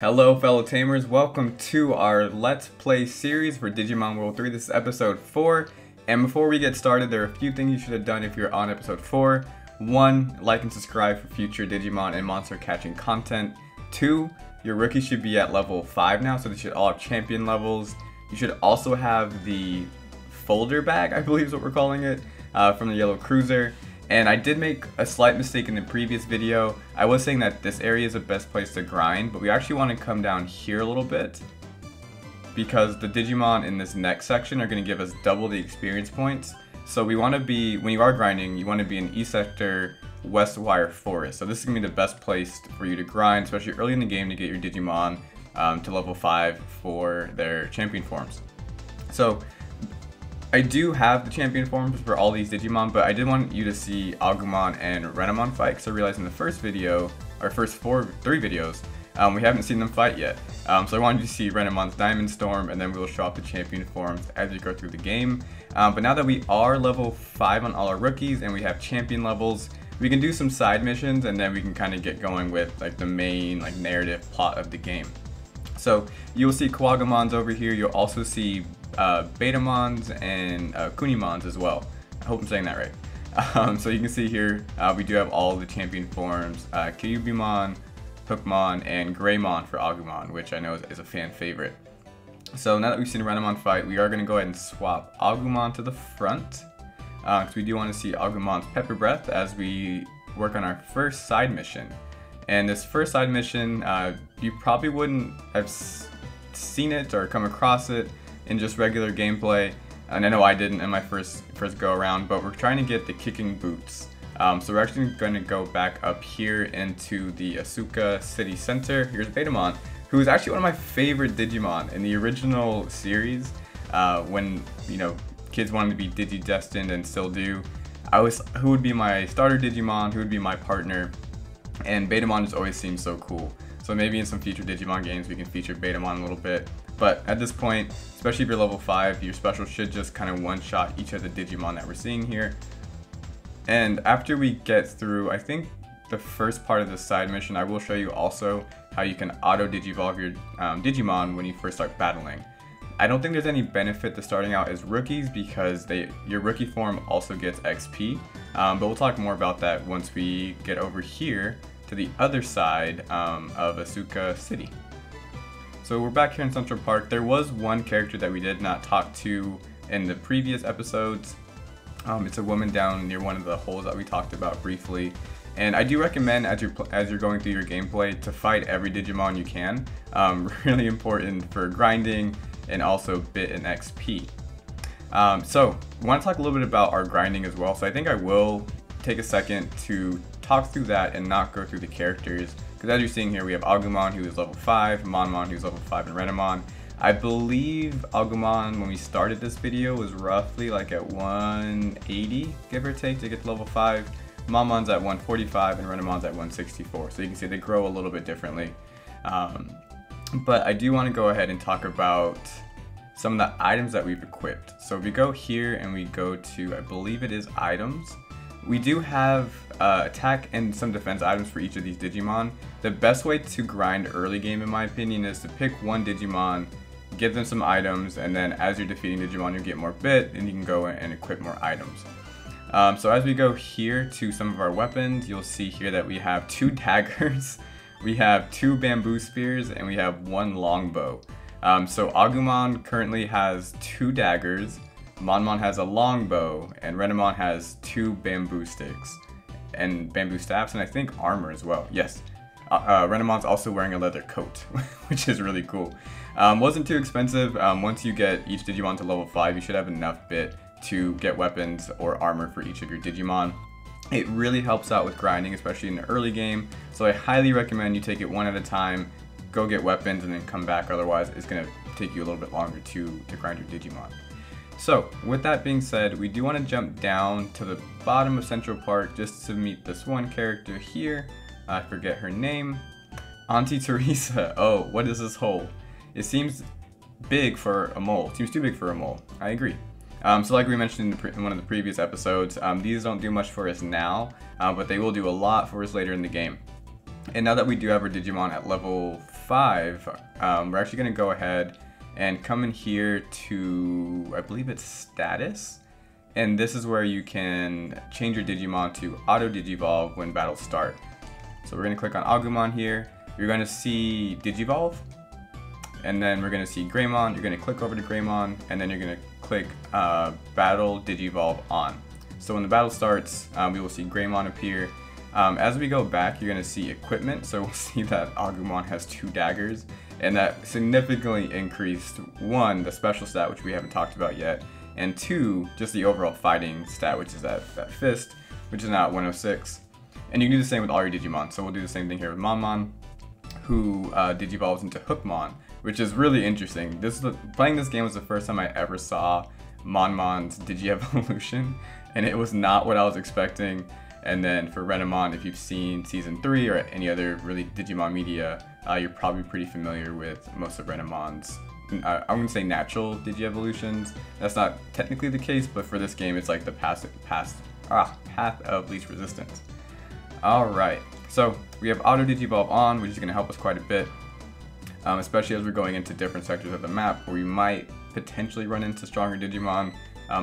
Hello fellow tamers, welcome to our Let's Play series for Digimon World 3. This is episode 4, and before we get started, there are a few things you should have done if you're on episode 4. 1. Like and subscribe for future Digimon and monster catching content. 2. Your rookies should be at level 5 now, so they should all have champion levels. You should also have the folder bag, I believe is what we're calling it, from the yellow cruiser. And I did make a slight mistake in the previous video. I was saying that this area is the best place to grind, but we actually want to come down here a little bit because the Digimon in this next section are going to give us double the experience points. So we want to be, when you are grinding, you want to be in East Sector, West Wire Forest. So this is going to be the best place for you to grind, especially early in the game to get your Digimon to level 5 for their champion forms. So I do have the champion forms for all these Digimon, but I did want you to see Agumon and Renamon fight, because I realized in the first video, our first three videos, we haven't seen them fight yet. So I wanted you to see Renamon's Diamond Storm, and then we will show off the champion forms as we go through the game. But now that we are level 5 on all our rookies, and we have champion levels, we can do some side missions, and then we can kind of get going with like the main narrative plot of the game. So you'll see Kawagumons over here, you'll also see Betamons and Kunimons as well. I hope I'm saying that right. So you can see here we do have all the champion forms, Kabumon, Hookmon, and Greymon for Agumon, which I know is a fan favorite. So now that we've seen Renamon fight, we are going to go ahead and swap Agumon to the front, because we do want to see Agumon's Pepper Breath as we work on our first side mission. And this first side mission, you probably wouldn't have seen it or come across it in just regular gameplay, and I know I didn't in my first go around, but we're trying to get the kicking boots. So we're actually going to go back up here into the Asuka City Center. Here's Betamon, who is actually one of my favorite Digimon in the original series. When kids wanted to be Digi-destined and still do, who would be my starter Digimon, who would be my partner, and Betamon just always seems so cool. So maybe in some future Digimon games we can feature Betamon a little bit. But at this point, especially if you're level 5, your special should just kind of one-shot each of the Digimon that we're seeing here. And after we get through, I think, the first part of the side mission, I will show you also how you can auto-digivolve your Digimon when you first start battling. I don't think there's any benefit to starting out as rookies because your rookie form also gets XP. But we'll talk more about that once we get over here to the other side of Asuka City. So we're back here in Central Park. There was one character that we did not talk to in the previous episodes. It's a woman down near one of the holes that we talked about briefly. And I do recommend as you're going through your gameplay to fight every Digimon you can. Really important for grinding and also bit and XP. So we want to talk a little bit about our grinding as well. So I think I will take a second to talk through that and not go through the characters. Because as you're seeing here, we have Agumon, who is level 5, Monmon, who's level 5, and Renamon. I believe Agumon, when we started this video, was roughly like at 180, give or take, to get to level 5. Monmon's at 145, and Renamon's at 164. So you can see they grow a little bit differently. But I do want to go ahead and talk about some of the items that we've equipped. So if we go here and we go to, I believe it is items, we do have attack and some defense items for each of these Digimon. The best way to grind early game, in my opinion, is to pick one Digimon, give them some items, and then as you're defeating Digimon, you get more bit, and you can go and equip more items. So as we go here to some of our weapons, you'll see here that we have 2 daggers, we have 2 bamboo spears, and we have 1 longbow. So Agumon currently has 2 daggers, Monmon has a longbow, and Renamon has 2 bamboo sticks and bamboo staffs, and I think armor as well. Yes, Renamon's also wearing a leather coat, which is really cool. Wasn't too expensive. Once you get each Digimon to level 5, you should have enough bit to get weapons or armor for each of your Digimon. It really helps out with grinding, especially in the early game, so I highly recommend you take it one at a time, go get weapons, and then come back. Otherwise, it's going to take you a little bit longer to grind your Digimon. So, with that being said, we do want to jump down to the bottom of Central Park just to meet this one character here. I forget her name. Auntie Teresa. Oh, what is this hole? It seems big for a mole. It seems too big for a mole. I agree. So like we mentioned in one of the previous episodes, these don't do much for us now, but they will do a lot for us later in the game. And now that we do have our Digimon at level 5, we're actually going to go ahead and come in here to, I believe it's status. And this is where you can change your Digimon to auto digivolve when battles start. So we're going to click on Agumon here. You're going to see digivolve. And then we're going to see Greymon. You're going to click over to Greymon. And then you're going to click battle digivolve on. So when the battle starts, we will see Greymon appear. As we go back, you're going to see equipment, so we'll see that Agumon has 2 daggers, and that significantly increased, 1, the special stat, which we haven't talked about yet, and 2, just the overall fighting stat, which is that fist, which is now at 106. And you can do the same with all your Digimon, so we'll do the same thing here with Monmon, who digivolves into Hookmon, which is really interesting. Playing this game was the first time I ever saw Monmon's Digievolution, and it was not what I was expecting. And then for Renamon, if you've seen Season 3 or any other really Digimon media, you're probably pretty familiar with most of Renamon's, I'm going to say natural Digievolutions. That's not technically the case, but for this game, it's like the path of least resistance. Alright, so we have Auto Digivolve on, which is going to help us quite a bit, especially as we're going into different sectors of the map where we might potentially run into stronger Digimon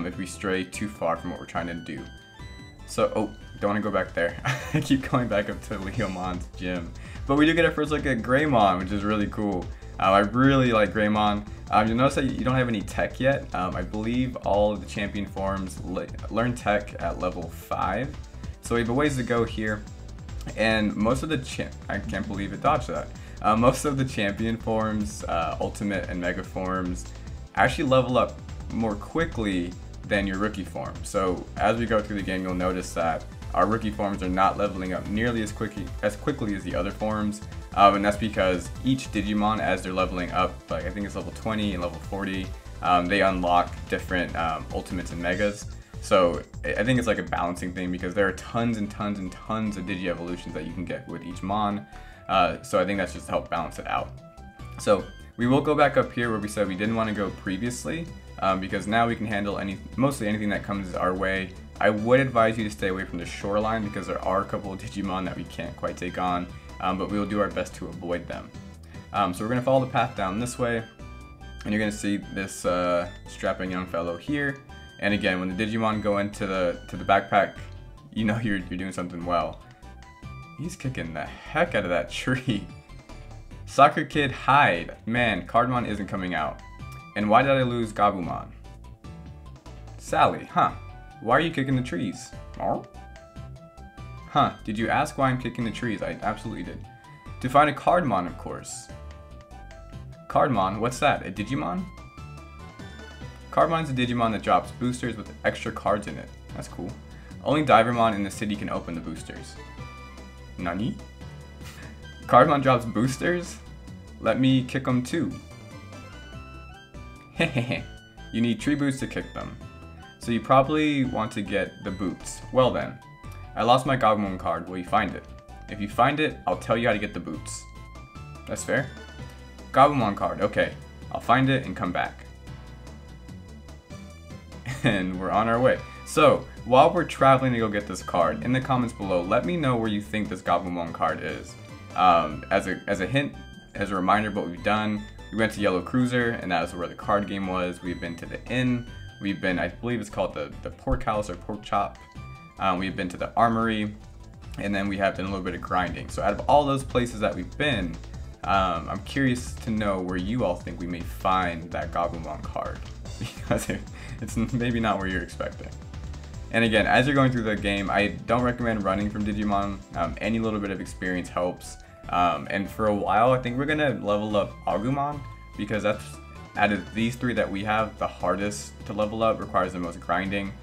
if we stray too far from what we're trying to do. So, don't want to go back there. I keep going back up to Leomon's gym. But we do get our first look at Greymon, which is really cool. I really like Greymon. You'll notice that you don't have any tech yet. I believe all of the champion forms learn tech at level 5. So we have a ways to go here. And most of the I can't believe it dodged that. Most of the champion forms, ultimate and mega forms, actually level up more quickly than your rookie form. So as we go through the game, you'll notice that our rookie forms are not leveling up nearly as quickly as the other forms, and that's because each Digimon, as they're leveling up, like I think it's level 20 and level 40, they unlock different ultimates and megas. So I think it's like a balancing thing because there are tons and tons and tons of Digievolutions that you can get with each Mon. So I think that's just to help balance it out. So we will go back up here where we said we didn't want to go previously, because now we can handle mostly anything that comes our way. I would advise you to stay away from the shoreline because there are a couple of Digimon that we can't quite take on, but we will do our best to avoid them. So we're going to follow the path down this way, and you're going to see this strapping young fellow here. And again, when the Digimon go into the backpack, you know you're doing something well. He's kicking the heck out of that tree. Soccer Kid, hide. Man, Cardmon isn't coming out. And why did I lose Gabumon? Sally, huh? Why are you kicking the trees? Oh? Huh, did you ask why I'm kicking the trees? I absolutely did. To find a Cardmon, of course. Cardmon, what's that? A Digimon? Cardmon's a Digimon that drops boosters with extra cards in it. That's cool. Only Divermon in the city can open the boosters. Nani? Cardmon drops boosters? Let me kick them too. Hehehe. You need tree boots to kick them. So you probably want to get the boots. Well then, I lost my Gabumon card. Will you find it? If you find it, I'll tell you how to get the boots. That's fair. Gabumon card. Okay, I'll find it and come back. And we're on our way. So, while we're traveling to go get this card, in the comments below, let me know where you think this Gabumon card is. As a hint, as a reminder of what we've done, we went to Yellow Cruiser, and that is where the card game was. We've been to the inn. We've been, I believe it's called the Pork House or Pork Chop. We've been to the Armory, and then we have done a little bit of grinding. So out of all those places that we've been, I'm curious to know where you all think we may find that Gabumon card, because it's maybe not where you're expecting. And again, as you're going through the game, I don't recommend running from Digimon. Any little bit of experience helps. And for a while, I think we're going to level up Agumon, because that's, out of these 3 that we have, the hardest to level up, requires the most grinding.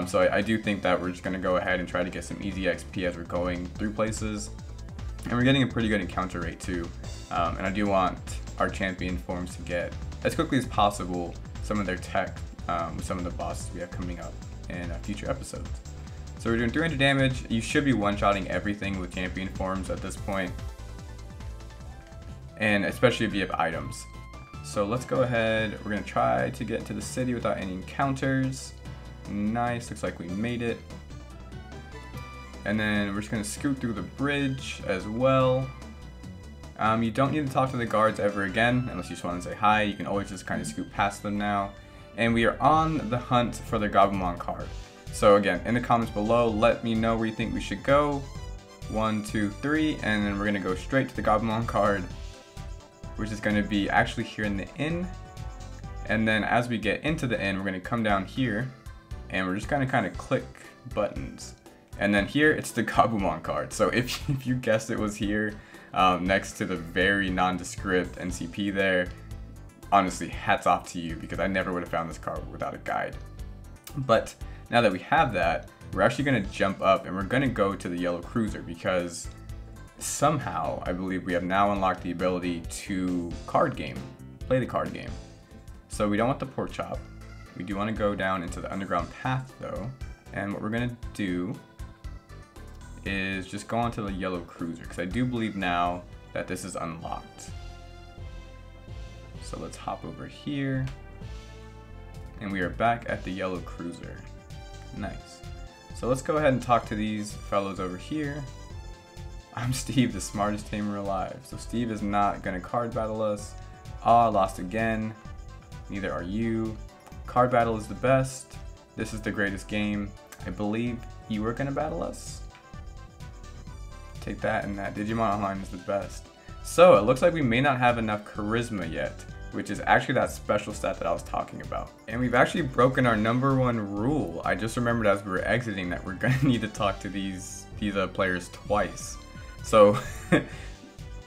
So I do think that we're just going to go ahead and try to get some easy XP as we're going through places. And we're getting a pretty good encounter rate too. And I do want our champion forms to get, as quickly as possible, some of their tech with some of the bosses we have coming up in future episodes. So we're doing 300 damage. You should be one-shotting everything with champion forms at this point, and especially if you have items. So let's go ahead. We're going to try to get into the city without any encounters. Nice, looks like we made it. And then we're just going to scoot through the bridge as well. You don't need to talk to the guards ever again, unless you just want to say hi. You can always just kind of scoot past them now. And we are on the hunt for the Gabumon Card. So again, in the comments below, let me know where you think we should go. 1, 2, 3, and then we're going to go straight to the Gabumon Card, which is going to be actually here in the inn. And then as we get into the inn, we're going to come down here, and we're just going to kind of click buttons. And then here, it's the Kabumon Card. So if you guessed it was here, next to the very nondescript NCP there, honestly, hats off to you, because I never would have found this card without a guide. But now that we have that, we're actually going to jump up and we're going to go to the yellow cruiser, because somehow I believe we have now unlocked the ability to play the card game. So we don't want the pork chop. We do want to go down into the underground path though, and what we're going to do is just go onto the yellow cruiser, because I do believe now that this is unlocked. So let's hop over here, and we are back at the yellow cruiser. Nice. So let's go ahead and talk to these fellows over here. I'm Steve, the smartest tamer alive. So Steve is not gonna card battle us. Ah, lost again. Neither are you. Card battle is the best. This is the greatest game. I believe you were gonna battle us. Take that and that. Digimon Online is the best. So it looks like we may not have enough charisma yet, which is actually that special stat that I was talking about. And we've actually broken our #1 rule. I just remembered as we were exiting that we're gonna need to talk to these players twice. So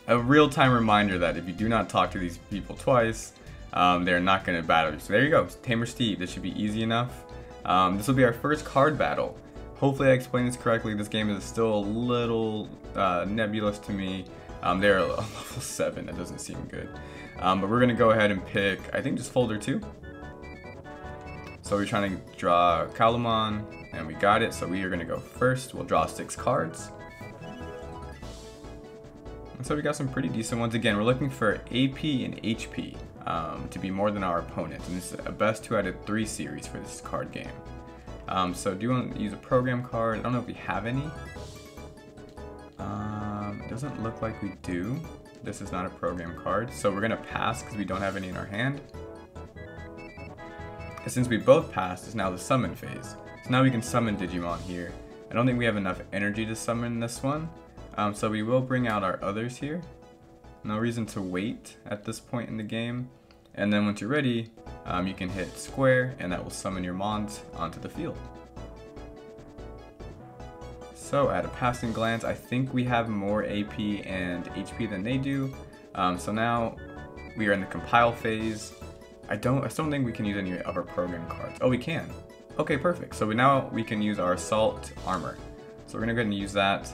a real-time reminder that if you do not talk to these people twice, they're not gonna battle you. So there you go, Tamer Steve. This should be easy enough. This will be our first card battle. Hopefully I explained this correctly. This game is still a little nebulous to me. They're a level 7, that doesn't seem good. But we're gonna go ahead and pick, I think, just folder 2. So we're trying to draw Kabumon, and we got it. So we are gonna go first. We'll draw 6 cards. And so we got some pretty decent ones. Again, we're looking for AP and HP to be more than our opponent. And this is a best 2 out of 3 series for this card game. So do you want to use a program card? I don't know if we have any. It doesn't look like we do. This is not a program card, so we're gonna pass because we don't have any in our hand. And since we both passed, it's now the summon phase. So now we can summon Digimon here. I don't think we have enough energy to summon this one, so we will bring out our others here. No reason to wait at this point in the game. And then once you're ready, you can hit square, and that will summon your mons onto the field. So at a passing glance, I think we have more AP and HP than they do. So now we are in the compile phase. I still don't think we can use any of our program cards. Oh, we can. Okay, perfect. So now we can use our assault armor. So we're gonna go ahead and use that.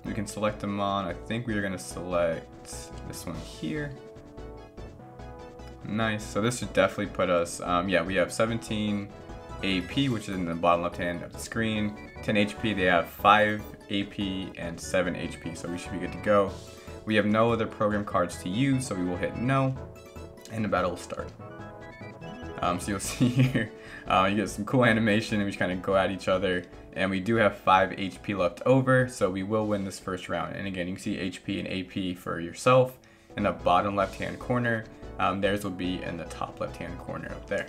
We can select them on. I think we are gonna select this one here. Nice. So this should definitely put us. Yeah, we have 17 AP, which is in the bottom left hand of the screen. 10 HP, they have 5 AP and 7 HP, so we should be good to go. We have no other program cards to use, so we will hit no, and the battle will start. So you'll see here, you get some cool animation, and we just kind of go at each other, and we do have 5 HP left over, so we will win this first round. And again, you can see HP and AP for yourself in the bottom left-hand corner. Theirs will be in the top left-hand corner up there.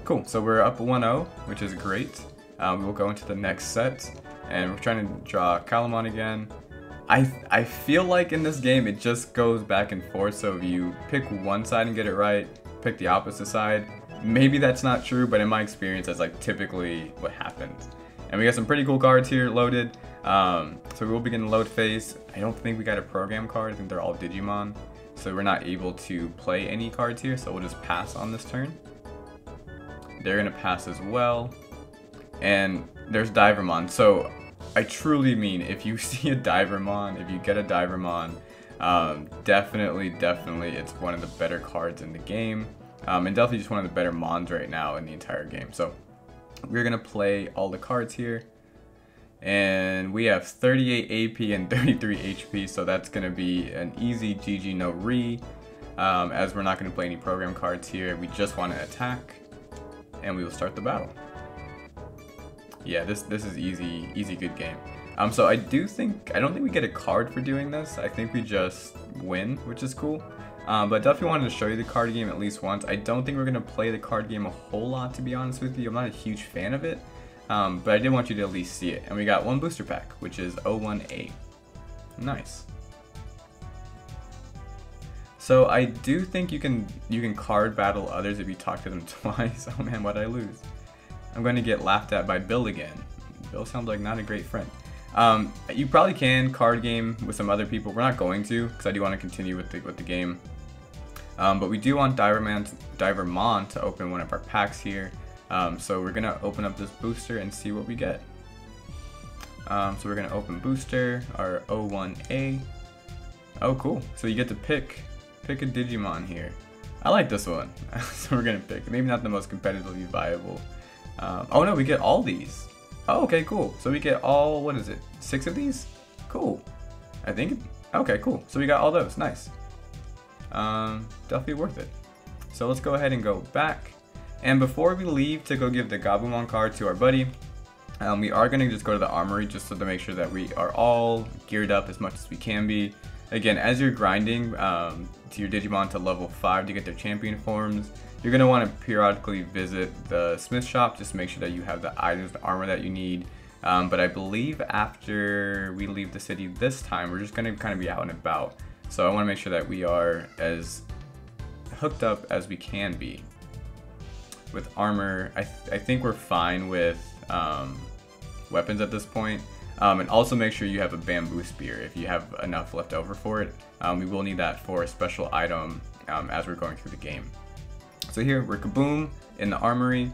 Cool, so we're up 1-0, which is great. We will go into the next set, and we're trying to draw Kabumon again. I feel like in this game it just goes back and forth, so if you pick one side and get it right, pick the opposite side. Maybe that's not true, but in my experience that's like typically what happens. And we got some pretty cool cards here loaded. So we will begin the load phase. I don't think we got a program card, I think they're all Digimon. So we're not able to play any cards here, so we'll just pass on this turn. They're gonna pass as well. And there's Divermon. So I truly mean, if you see a Divermon, if you get a Divermon, definitely it's one of the better cards in the game. And definitely just one of the better mons right now in the entire game. So we're gonna play all the cards here. And we have 38 AP and 33 HP, so that's gonna be an easy GG no re. As we're not gonna play any program cards here, we just wanna attack. And we will start the battle. Yeah, this is easy good game. So I don't think we get a card for doing this. I think we just win, which is cool. But definitely wanted to show you the card game at least once. I don't think we're gonna play the card game a whole lot, to be honest with you. I'm not a huge fan of it, but I did want you to at least see it. And we got one booster pack, which is 01A. Nice. So I do think you can card battle others if you talk to them twice. Oh man, why'd I lose? I'm going to get laughed at by Bill again. Bill sounds like not a great friend. You probably can card game with some other people. We're not going to, because I do want to continue with the game. But we do want Divermon to open one of our packs here. So we're gonna open up this booster and see what we get. So we're gonna open booster, our 01A. Oh cool, so you get to pick a Digimon here. I like this one. So we're gonna pick, maybe not the most competitively viable. Oh no, we get all these. Oh, okay, cool. So we get all, what is it, 6 of these? Cool. I think, okay, cool. So we got all those, nice. Definitely worth it. So let's go ahead and go back. And before we leave to go give the Gabumon card to our buddy, we are going to just go to the armory just to make sure that we are all geared up as much as we can be. Again, as you're grinding to your Digimon to level 5 to get their champion forms, you're going to want to periodically visit the smith shop just to make sure that you have the items, the armor that you need. But I believe after we leave the city this time, we're just going to kind of be out and about. So I want to make sure that we are as hooked up as we can be. With armor, I think we're fine with weapons at this point. And also make sure you have a bamboo spear if you have enough left over for it. We will need that for a special item as we're going through the game. So here we're Kaboom in the armory,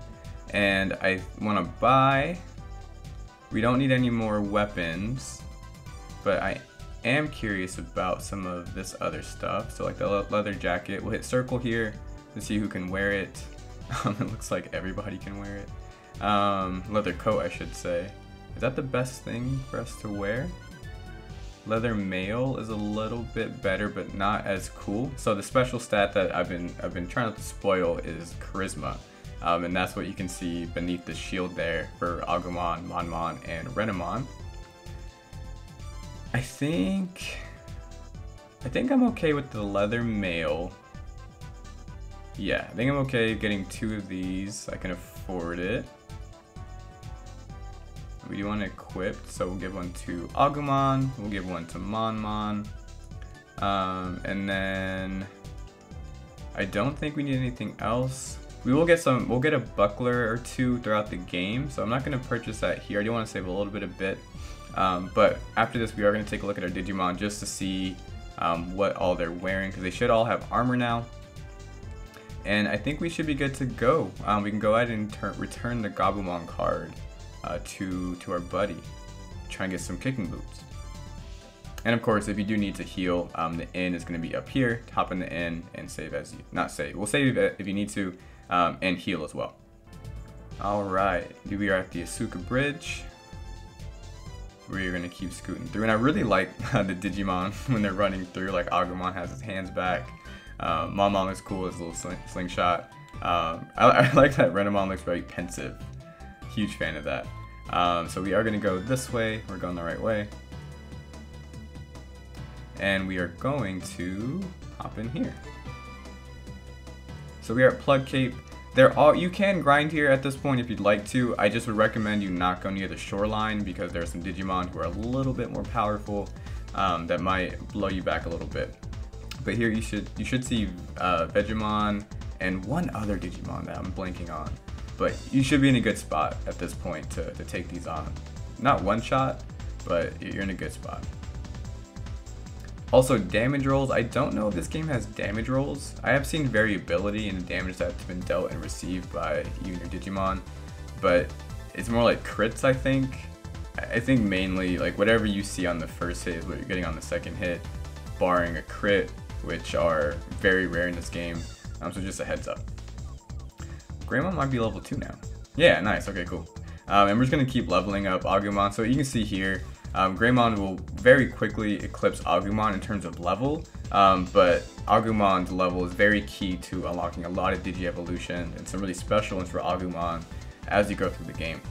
and I want to buy. We don't need any more weapons, but I am curious about some of this other stuff. So like the leather jacket, we'll hit circle here to see who can wear it. It looks like everybody can wear it. Leather coat, I should say. Is that the best thing for us to wear? Leather mail is a little bit better, but not as cool. So the special stat that I've been trying to spoil is charisma, and that's what you can see beneath the shield there for Agumon, Monmon, and Renamon. I think I'm okay with the leather mail. Yeah, I think I'm okay getting 2 of these. I can afford it. We do want to equip, so we'll give one to Agumon, we'll give one to Monmon, and then I don't think we need anything else. We'll get a buckler or 2 throughout the game, so I'm not going to purchase that here. I do want to save a little bit. But after this, we are going to take a look at our Digimon just to see what all they're wearing, because they should all have armor now. And I think we should be good to go. We can go ahead and return the Gabumon card to our buddy. Try and get some kicking boots. And of course, if you do need to heal, the inn is going to be up here. Hop in the inn and save as you, not save. We'll save it if you need to, and heal as well. All right, we are at the Asuka Bridge. We're going to keep scooting through, and I really like the Digimon when they're running through. Like Agumon has his hands back. Monmon looks cool with his little slingshot. I like that Renamon looks very pensive. Huge fan of that. So we are going to go this way. We're going the right way. And we are going to hop in here. So we are at Plug Cape. You can grind here at this point if you'd like to. I just would recommend you not go near the shoreline because there are some Digimon who are a little bit more powerful that might blow you back a little bit. But here you should see Vegemon and one other Digimon that I'm blanking on. But you should be in a good spot at this point to take these on. Not one shot, but you're in a good spot. Also, damage rolls. I don't know if this game has damage rolls. I have seen variability in the damage that's been dealt and received by you and your Digimon, but it's more like crits, I think. I think mainly like whatever you see on the first hit is what you're getting on the second hit, barring a crit, which are very rare in this game. So just a heads up. Greymon might be level 2 now. Yeah, nice. Okay, cool. And we're just going to keep leveling up Agumon. So you can see here, Greymon will very quickly eclipse Agumon in terms of level, but Agumon's level is very key to unlocking a lot of Digievolution and some really special ones for Agumon as you go through the game.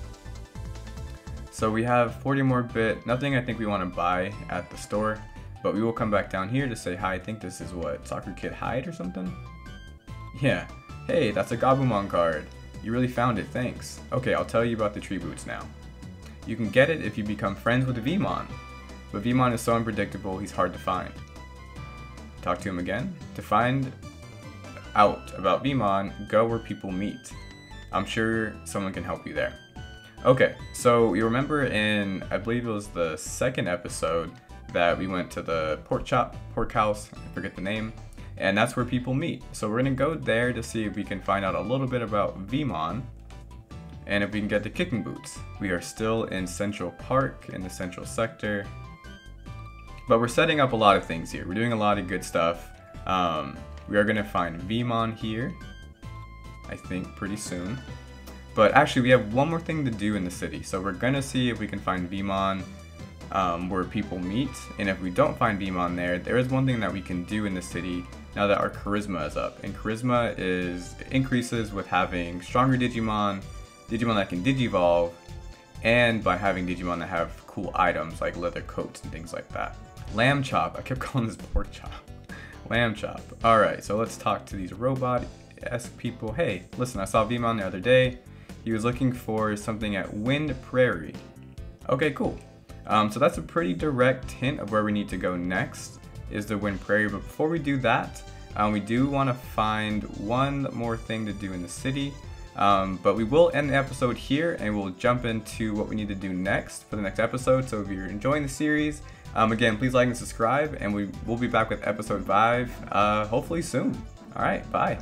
So we have 40 more bit, nothing I think we want to buy at the store, but we will come back down here to say hi. I think this is what, Soccer Kid Hide or something? Yeah. Hey, that's a Gabumon card. You really found it, thanks. Okay, I'll tell you about the tree boots now. You can get it if you become friends with Vmon, but Vmon is so unpredictable he's hard to find. Talk to him again. To find out about Vmon, go where people meet. I'm sure someone can help you there. Okay, so you remember in, I believe it was the second episode, that we went to the pork house, I forget the name, and that's where people meet. So we're gonna go there to see if we can find out a little bit about Vmon, and if we can get the kicking boots. We are still in Central Park, in the Central Sector, but we're setting up a lot of things here. We're doing a lot of good stuff. We are gonna find Vmon here, I think pretty soon. But actually we have one more thing to do in the city. So we're gonna see if we can find Vmon where people meet. And if we don't find Vmon there is one thing that we can do in the city now that our charisma is up. And charisma increases with having stronger Digimon that can digivolve, and by having Digimon that have cool items like leather coats and things like that. Lamb chop, I kept calling this pork chop. Lamb chop. Alright, so let's talk to these robot-esque people. Hey, listen, I saw Vmon the other day. He was looking for something at Wind Prairie. Okay, cool. So that's a pretty direct hint of where we need to go next, is the Wind Prairie. But before we do that, we do want to find one more thing to do in the city. But we will end the episode here, and we'll jump into what we need to do next for the next episode. So if you're enjoying the series, again, please like and subscribe, and we'll be back with episode 5 hopefully soon. All right, bye.